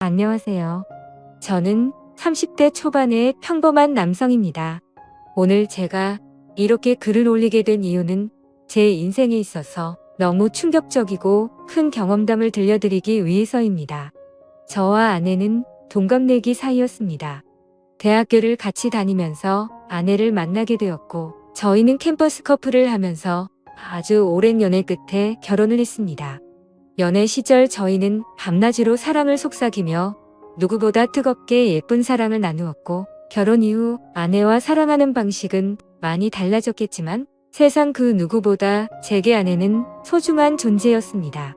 안녕하세요. 저는 30대 초반의 평범한 남성입니다. 오늘 제가 이렇게 글을 올리게 된 이유는 제 인생에 있어서 너무 충격적이고 큰 경험담을 들려드리기 위해서입니다. 저와 아내는 동갑내기 사이였습니다. 대학교를 같이 다니면서 아내를 만나게 되었고, 저희는 캠퍼스 커플을 하면서 아주 오랜 연애 끝에 결혼을 했습니다. 연애 시절 저희는 밤낮으로 사랑을 속삭이며 누구보다 뜨겁게 예쁜 사랑을 나누었고, 결혼 이후 아내와 사랑하는 방식은 많이 달라졌겠지만 세상 그 누구보다 제게 아내는 소중한 존재였습니다.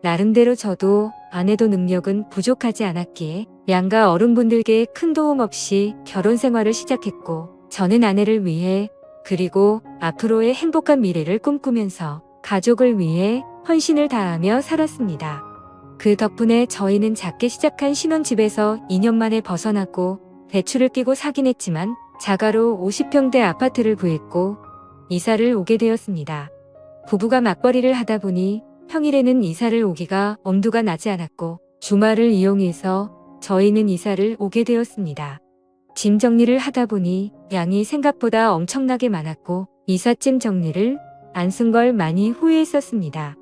나름대로 저도 아내도 능력은 부족하지 않았기에 양가 어른분들께 큰 도움 없이 결혼 생활을 시작했고, 저는 아내를 위해 그리고 앞으로의 행복한 미래를 꿈꾸면서 가족을 위해 헌신을 다하며 살았습니다. 그 덕분에 저희는 작게 시작한 신혼집에서 2년 만에 벗어났고, 대출을 끼고 사긴 했지만 자가로 50평대 아파트를 구했고 이사를 오게 되었습니다. 부부가 맞벌이를 하다 보니 평일에는 이사를 오기가 엄두가 나지 않았고, 주말을 이용해서 저희는 이사를 오게 되었습니다. 짐 정리를 하다 보니 양이 생각보다 엄청나게 많았고, 이삿짐 정리를 안 쓴 걸 많이 후회했었습니다.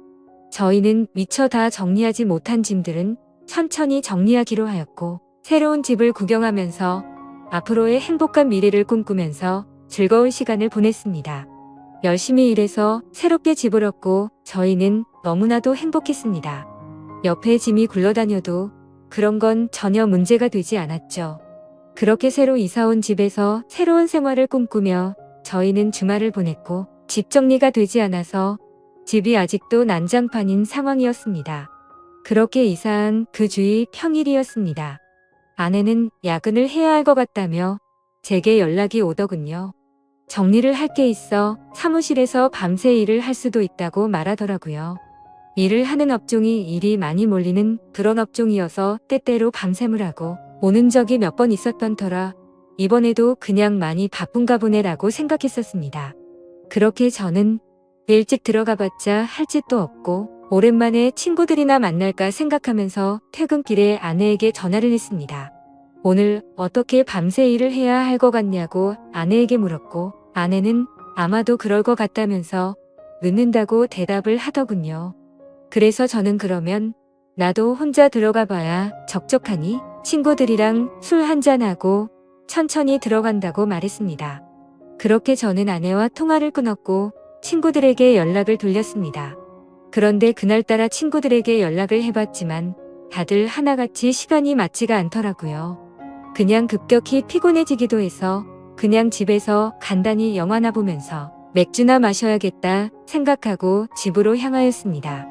저희는 미처 다 정리하지 못한 짐들은 천천히 정리하기로 하였고, 새로운 집을 구경하면서 앞으로의 행복한 미래를 꿈꾸면서 즐거운 시간을 보냈습니다. 열심히 일해서 새롭게 집을 얻고 저희는 너무나도 행복했습니다. 옆에 짐이 굴러다녀도 그런 건 전혀 문제가 되지 않았죠. 그렇게 새로 이사온 집에서 새로운 생활을 꿈꾸며 저희는 주말을 보냈고, 집 정리가 되지 않아서 집이 아직도 난장판인 상황이었습니다. 그렇게 이사한 그 주이 평일이었습니다. 아내는 야근을 해야 할 것 같다며 제게 연락이 오더군요. 정리를 할 게 있어 사무실에서 밤새 일을 할 수도 있다고 말하더라고요. 일을 하는 업종이 일이 많이 몰리는 그런 업종이어서 때때로 밤샘을 하고 오는 적이 몇 번 있었던 터라 이번에도 그냥 많이 바쁜가 보네라고 생각했었습니다. 그렇게 저는 일찍 들어가봤자 할 짓도 없고 오랜만에 친구들이나 만날까 생각하면서 퇴근길에 아내에게 전화를 했습니다. 오늘 어떻게 밤새 일을 해야 할 것 같냐고 아내에게 물었고, 아내는 아마도 그럴 것 같다면서 늦는다고 대답을 하더군요. 그래서 저는 그러면 나도 혼자 들어가 봐야 적적하니 친구들이랑 술 한잔하고 천천히 들어간다고 말했습니다. 그렇게 저는 아내와 통화를 끊었고 친구들에게 연락을 돌렸습니다. 그런데 그날따라 친구들에게 연락을 해봤지만 다들 하나같이 시간이 맞지가 않더라고요. 그냥 급격히 피곤해지기도 해서 그냥 집에서 간단히 영화나 보면서 맥주나 마셔야겠다 생각하고 집으로 향하였습니다.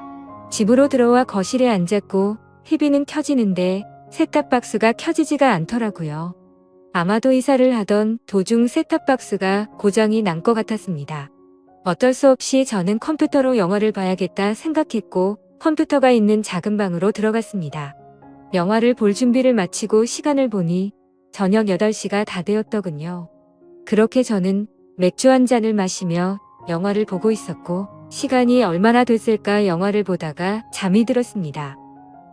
집으로 들어와 거실에 앉았고 TV는 켜지는데 셋탑박스가 켜지지가 않더라고요. 아마도 이사를 하던 도중 셋탑박스가 고장이 난 것 같았습니다. 어쩔 수 없이 저는 컴퓨터로 영화를 봐야겠다 생각했고 컴퓨터가 있는 작은 방으로 들어갔습니다. 영화를 볼 준비를 마치고 시간을 보니 저녁 8시가 다 되었더군요. 그렇게 저는 맥주 한 잔을 마시며 영화를 보고 있었고, 시간이 얼마나 됐을까 영화를 보다가 잠이 들었습니다.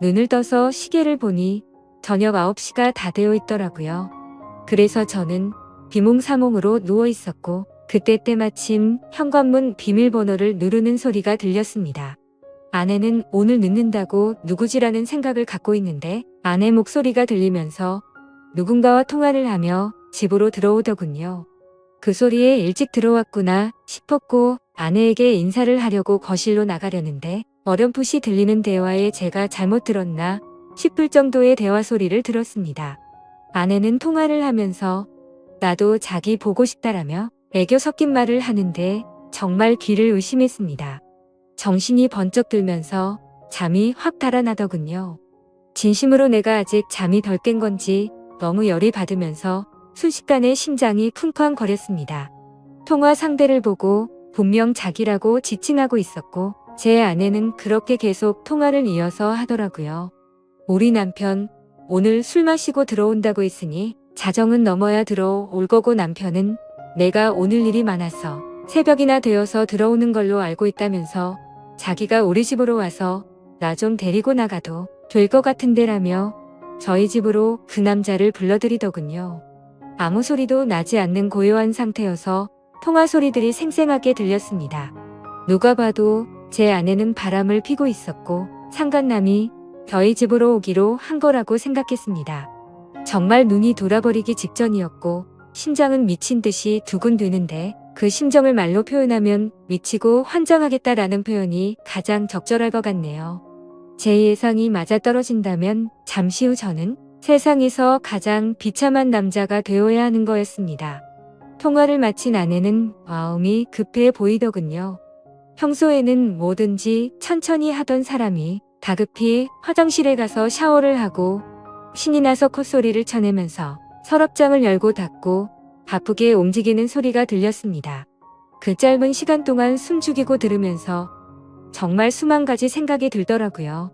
눈을 떠서 시계를 보니 저녁 9시가 다 되어 있더라고요. 그래서 저는 비몽사몽으로 누워 있었고, 그때 때마침 현관문 비밀번호를 누르는 소리가 들렸습니다. 아내는 오늘 늦는다고 누구지라는 생각을 갖고 있는데 아내 목소리가 들리면서 누군가와 통화를 하며 집으로 들어오더군요. 그 소리에 일찍 들어왔구나 싶었고 아내에게 인사를 하려고 거실로 나가려는데 어렴풋이 들리는 대화에 제가 잘못 들었나 싶을 정도의 대화 소리를 들었습니다. 아내는 통화를 하면서 나도 자기 보고 싶다라며 애교 섞인 말을 하는데 정말 귀를 의심했습니다. 정신이 번쩍 들면서 잠이 확 달아나더군요. 진심으로 내가 아직 잠이 덜 깬 건지 너무 열이 받으면서 순식간에 심장이 쿵쾅거렸습니다. 통화 상대를 보고 분명 자기라고 지칭하고 있었고 제 아내는 그렇게 계속 통화를 이어서 하더라고요. 우리 남편 오늘 술 마시고 들어온다고 했으니 자정은 넘어야 들어올 거고 남편은 내가 오늘 일이 많아서 새벽이나 되어서 들어오는 걸로 알고 있다면서 자기가 우리 집으로 와서 나 좀 데리고 나가도 될 것 같은데라며 저희 집으로 그 남자를 불러들이더군요. 아무 소리도 나지 않는 고요한 상태여서 통화 소리들이 생생하게 들렸습니다. 누가 봐도 제 아내는 바람을 피고 있었고 상간남이 저희 집으로 오기로 한 거라고 생각했습니다. 정말 눈이 돌아버리기 직전이었고 심장은 미친 듯이 두근대는데 그 심정을 말로 표현하면 미치고 환장하겠다라는 표현이 가장 적절할 것 같네요. 제 예상이 맞아떨어진다면 잠시 후 저는 세상에서 가장 비참한 남자가 되어야 하는 거였습니다. 통화를 마친 아내는 마음이 급해 보이더군요. 평소에는 뭐든지 천천히 하던 사람이 다급히 화장실에 가서 샤워를 하고 신이 나서 콧소리를 쳐내면서 서랍장을 열고 닫고 바쁘게 움직이는 소리가 들렸습니다. 그 짧은 시간 동안 숨죽이고 들으면서 정말 수만 가지 생각이 들더라고요.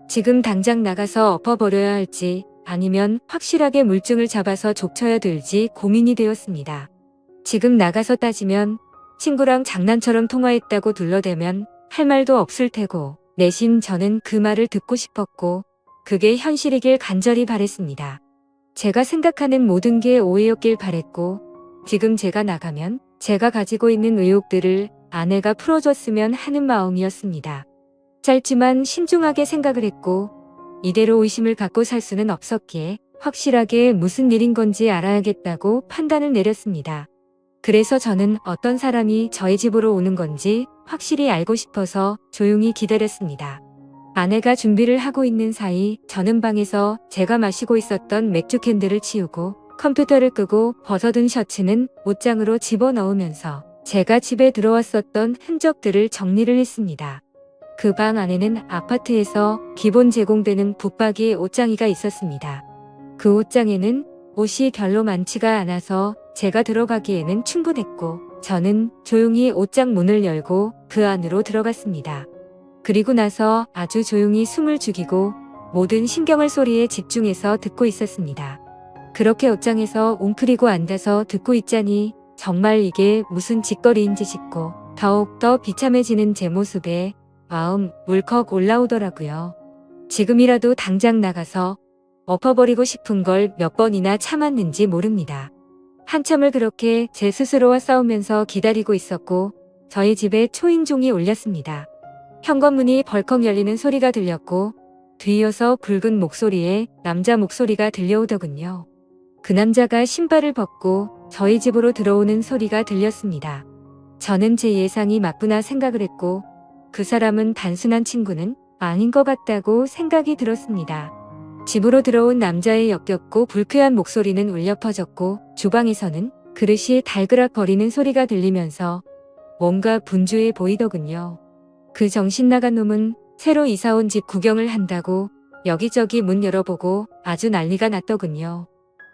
지금 당장 나가서 엎어버려야 할지 아니면 확실하게 물증을 잡아서 족쳐야 될지 고민이 되었습니다. 지금 나가서 따지면 친구랑 장난처럼 통화했다고 둘러대면 할 말도 없을 테고 내심 저는 그 말을 듣고 싶었고 그게 현실이길 간절히 바랬습니다. 제가 생각하는 모든 게 오해였길 바랬고 지금 제가 나가면 제가 가지고 있는 의혹들을 아내가 풀어줬으면 하는 마음이었습니다. 짧지만 신중하게 생각을 했고 이대로 의심을 갖고 살 수는 없었기에 확실하게 무슨 일인 건지 알아야겠다고 판단을 내렸습니다. 그래서 저는 어떤 사람이 저희 집으로 오는 건지 확실히 알고 싶어서 조용히 기다렸습니다. 아내가 준비를 하고 있는 사이 저는 방에서 제가 마시고 있었던 맥주 캔들을 치우고 컴퓨터를 끄고 벗어둔 셔츠는 옷장으로 집어넣으면서 제가 집에 들어왔었던 흔적들을 정리를 했습니다. 그 방 안에는 아파트에서 기본 제공되는 붙박이 옷장이가 있었습니다. 그 옷장에는 옷이 별로 많지가 않아서 제가 들어가기에는 충분했고 저는 조용히 옷장 문을 열고 그 안으로 들어갔습니다. 그리고 나서 아주 조용히 숨을 죽이고 모든 신경을 소리에 집중해서 듣고 있었습니다. 그렇게 옷장에서 웅크리고 앉아서 듣고 있자니 정말 이게 무슨 짓거리인지 싶고 더욱더 비참해지는 제 모습에 마음 울컥 올라오더라고요. 지금이라도 당장 나가서 엎어버리고 싶은 걸 몇 번이나 참았는지 모릅니다. 한참을 그렇게 제 스스로와 싸우면서 기다리고 있었고 저희 집에 초인종이 울렸습니다. 현관문이 벌컥 열리는 소리가 들렸고 뒤이어서 굵은 목소리에 남자 목소리가 들려오더군요. 그 남자가 신발을 벗고 저희 집으로 들어오는 소리가 들렸습니다. 저는 제 예상이 맞구나 생각을 했고 그 사람은 단순한 친구는 아닌 것 같다고 생각이 들었습니다. 집으로 들어온 남자의 역겹고 불쾌한 목소리는 울려 퍼졌고 주방에서는 그릇이 달그락거리는 소리가 들리면서 뭔가 분주해 보이더군요. 그 정신 나간 놈은 새로 이사온 집 구경을 한다고 여기저기 문 열어보고 아주 난리가 났더군요.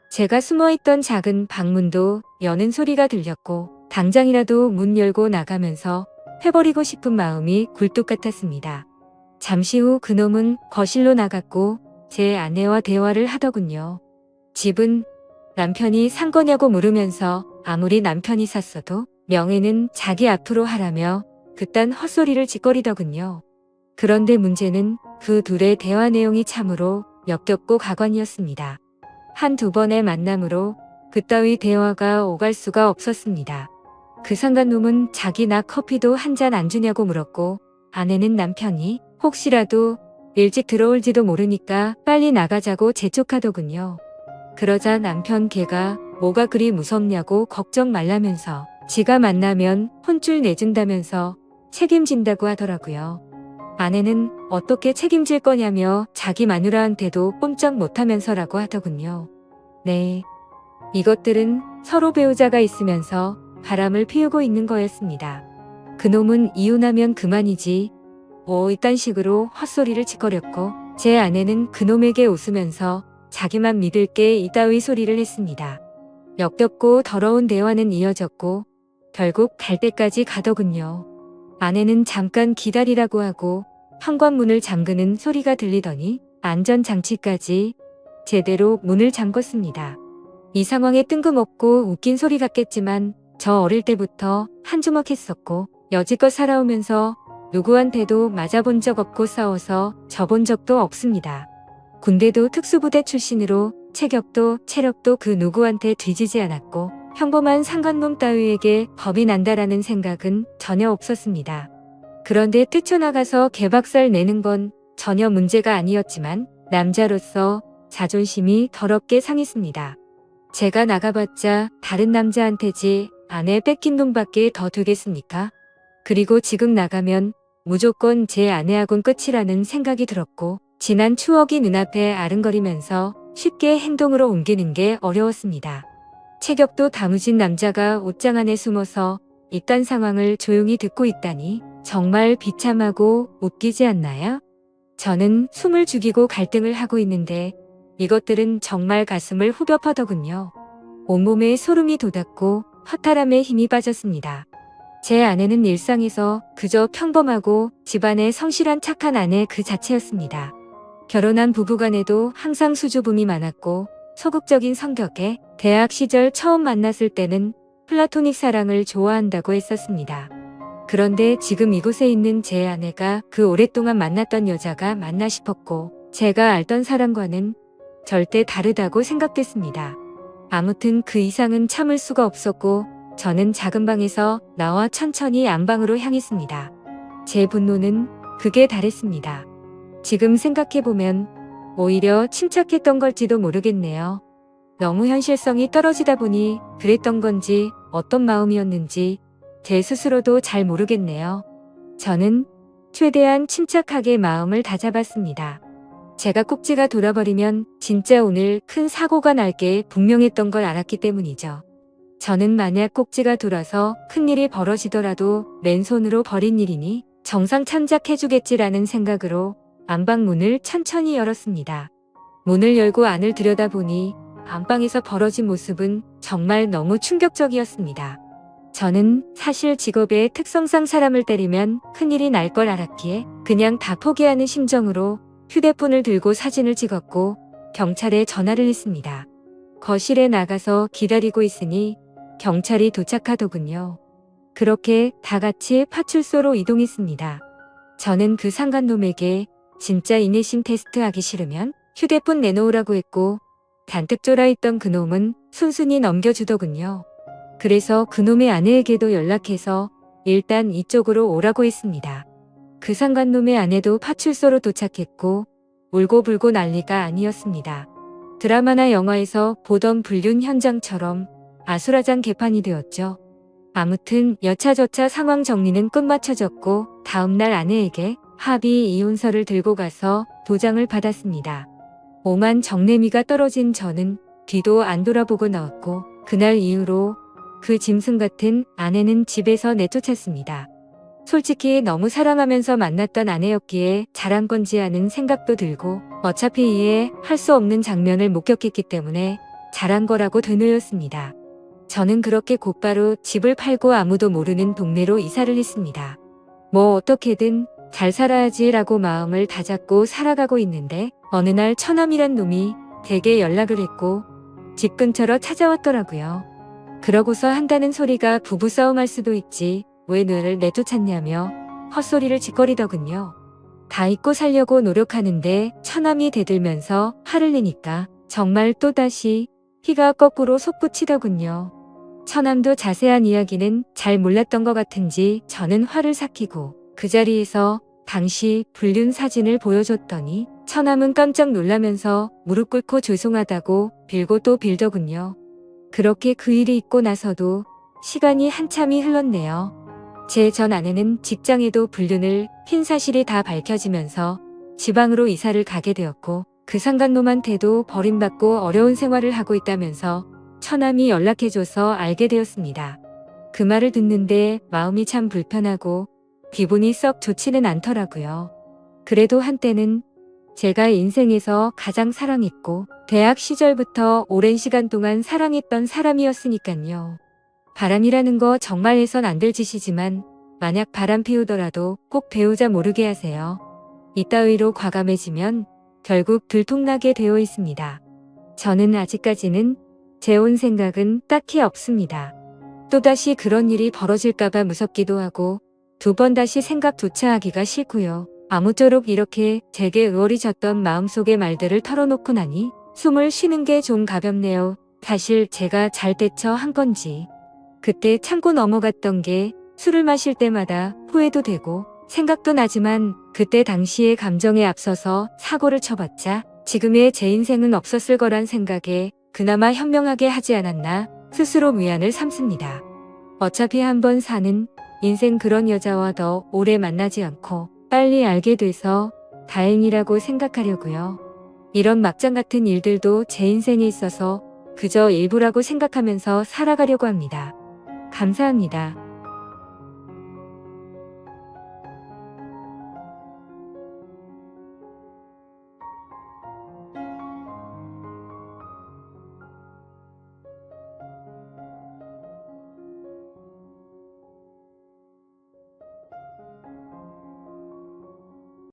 제가 숨어있던 작은 방문도 여는 소리가 들렸고 당장이라도 문 열고 나가면서 해버리고 싶은 마음이 굴뚝 같았습니다. 잠시 후 그놈은 거실로 나갔고 제 아내와 대화를 하더군요. 집은 남편이 산 거냐고 물으면서 아무리 남편이 샀어도 명예는 자기 앞으로 하라며 그딴 헛소리를 짓거리더군요. 그런데 문제는 그 둘의 대화 내용이 참으로 역겹고 가관이었습니다. 한두 번의 만남으로 그따위 대화가 오갈 수가 없었습니다. 그 상간놈은 자기나 커피도 한 잔 안 주냐고 물었고 아내는 남편이 혹시라도 일찍 들어올지도 모르니까 빨리 나가자고 재촉하더군요. 그러자 남편 걔가 뭐가 그리 무섭냐고 걱정 말라면서 지가 만나면 혼쭐 내준다면서 책임진다고 하더라고요. 아내는 어떻게 책임질 거냐며 자기 마누라한테도 꼼짝 못하면서라고 하더군요. 네, 이것들은 서로 배우자가 있으면서 바람을 피우고 있는 거였습니다. 그놈은 이혼하면 그만이지 뭐 이딴 식으로 헛소리를 짓거렸고 제 아내는 그놈에게 웃으면서 자기만 믿을 게 이따위 소리를 했습니다. 역겹고 더러운 대화는 이어졌고 결국 갈 때까지 가더군요. 아내는 잠깐 기다리라고 하고 현관문을 잠그는 소리가 들리더니 안전장치까지 제대로 문을 잠궜습니다. 이 상황에 뜬금없고 웃긴 소리 같겠지만 저 어릴 때부터 한주먹했었고 여지껏 살아오면서 누구한테도 맞아본 적 없고 싸워서 져본 적도 없습니다. 군대도 특수부대 출신으로 체격도 체력도 그 누구한테 뒤지지 않았고 평범한 상관놈 따위에게 겁이 난다라는 생각은 전혀 없었습니다. 그런데 뛰쳐나가서 개박살 내는 건 전혀 문제가 아니었지만 남자로서 자존심이 더럽게 상했습니다. 제가 나가봤자 다른 남자한테지 아내 뺏긴 돈밖에 더 되겠습니까? 그리고 지금 나가면 무조건 제 아내하고는 끝이라는 생각이 들었고 지난 추억이 눈앞에 아른거리면서 쉽게 행동으로 옮기는 게 어려웠습니다. 체격도 다무진 남자가 옷장 안에 숨어서 이딴 상황을 조용히 듣고 있다니 정말 비참하고 웃기지 않나요? 저는 숨을 죽이고 갈등을 하고 있는데 이것들은 정말 가슴을 후벼 파더군요. 온몸에 소름이 돋았고 허탈함에 힘이 빠졌습니다. 제 아내는 일상에서 그저 평범하고 집안에 성실한 착한 아내 그 자체였습니다. 결혼한 부부간에도 항상 수줍음이 많았고 소극적인 성격에 대학 시절 처음 만났을 때는 플라토닉 사랑을 좋아한다고 했었습니다. 그런데 지금 이곳에 있는 제 아내가 그 오랫동안 만났던 여자가 맞나 싶었고 제가 알던 사람과는 절대 다르다고 생각됐습니다. 아무튼 그 이상은 참을 수가 없었고 저는 작은 방에서 나와 천천히 안방으로 향했습니다. 제 분노는 극에 달했습니다. 지금 생각해보면 오히려 침착했던 걸지도 모르겠네요. 너무 현실성이 떨어지다 보니 그랬던 건지 어떤 마음이었는지 제 스스로도 잘 모르겠네요. 저는 최대한 침착하게 마음을 다잡았습니다. 제가 꼭지가 돌아버리면 진짜 오늘 큰 사고가 날 게 분명했던 걸 알았기 때문이죠. 저는 만약 꼭지가 돌아서 큰일이 벌어지더라도 맨손으로 벌인 일이니 정상 참작해주겠지라는 생각으로 안방 문을 천천히 열었습니다. 문을 열고 안을 들여다보니 안방에서 벌어진 모습은 정말 너무 충격적이었습니다. 저는 사실 직업의 특성상 사람을 때리면 큰일이 날 걸 알았기에 그냥 다 포기하는 심정으로 휴대폰을 들고 사진을 찍었고 경찰에 전화를 했습니다. 거실에 나가서 기다리고 있으니 경찰이 도착하더군요. 그렇게 다 같이 파출소로 이동했습니다. 저는 그 상간놈에게 진짜 인내심 테스트하기 싫으면 휴대폰 내놓으라고 했고 잔뜩 쫄아있던 그놈은 순순히 넘겨주더군요. 그래서 그놈의 아내에게도 연락해서 일단 이쪽으로 오라고 했습니다. 그 상간놈의 아내도 파출소로 도착했고 울고불고 난리가 아니었습니다. 드라마나 영화에서 보던 불륜 현장처럼 아수라장 개판이 되었죠. 아무튼 여차저차 상황 정리는 끝마쳐졌고 다음날 아내에게 합의 이혼서를 들고 가서 도장을 받았습니다. 오만 정내미가 떨어진 저는 뒤도 안 돌아보고 나왔고 그날 이후로 그 짐승 같은 아내는 집에서 내쫓았습니다. 솔직히 너무 사랑하면서 만났던 아내였기에 잘한 건지 하는 생각도 들고 어차피 이해 할 수 없는 장면을 목격했기 때문에 잘한 거라고 되뇌었습니다. 저는 그렇게 곧바로 집을 팔고 아무도 모르는 동네로 이사를 했습니다. 뭐 어떻게든 잘 살아야지라고 마음을 다잡고 살아가고 있는데 어느 날 처남이란 놈이 댁에 연락을 했고 집 근처로 찾아왔더라고요. 그러고서 한다는 소리가 부부싸움 할 수도 있지 왜 너를 내쫓았냐며 헛소리를 짓거리더군요. 다 잊고 살려고 노력하는데 처남이 대들면서 화를 내니까 정말 또다시 피가 거꾸로 솟구치더군요. 처남도 자세한 이야기는 잘 몰랐던 것 같은지 저는 화를 삭히고 그 자리에서 당시 불륜 사진을 보여줬더니 처남은 깜짝 놀라면서 무릎 꿇고 죄송하다고 빌고 또 빌더군요. 그렇게 그 일이 있고 나서도 시간이 한참이 흘렀네요. 제 전 아내는 직장에도 불륜을 핀 사실이 다 밝혀지면서 지방으로 이사를 가게 되었고 그 상간놈한테도 버림받고 어려운 생활을 하고 있다면서 처남이 연락해줘서 알게 되었습니다. 그 말을 듣는데 마음이 참 불편하고 기분이 썩 좋지는 않더라고요. 그래도 한때는 제가 인생에서 가장 사랑했고 대학 시절부터 오랜 시간 동안 사랑했던 사람이었으니깐요. 바람이라는 거 정말 해선 안 될 짓이지만 만약 바람 피우더라도 꼭 배우자 모르게 하세요. 이따위로 과감해지면 결국 들통나게 되어 있습니다. 저는 아직까지는 재혼 생각은 딱히 없습니다. 또다시 그런 일이 벌어질까봐 무섭기도 하고 두 번 다시 생각조차 하기가 싫고요. 아무쪼록 이렇게 제게 의월해졌던 마음속의 말들을 털어놓고 나니 숨을 쉬는 게 좀 가볍네요. 사실 제가 잘 대처 한 건지 그때 참고 넘어갔던 게 술을 마실 때마다 후회도 되고 생각도 나지만 그때 당시의 감정에 앞서서 사고를 쳐봤자 지금의 제 인생은 없었을 거란 생각에 그나마 현명하게 하지 않았나 스스로 위안을 삼습니다. 어차피 한번 사는 인생 그런 여자와 더 오래 만나지 않고 빨리 알게 돼서 다행이라고 생각하려고요. 이런 막장 같은 일들도 제 인생에 있어서 그저 일부라고 생각하면서 살아가려고 합니다. 감사합니다.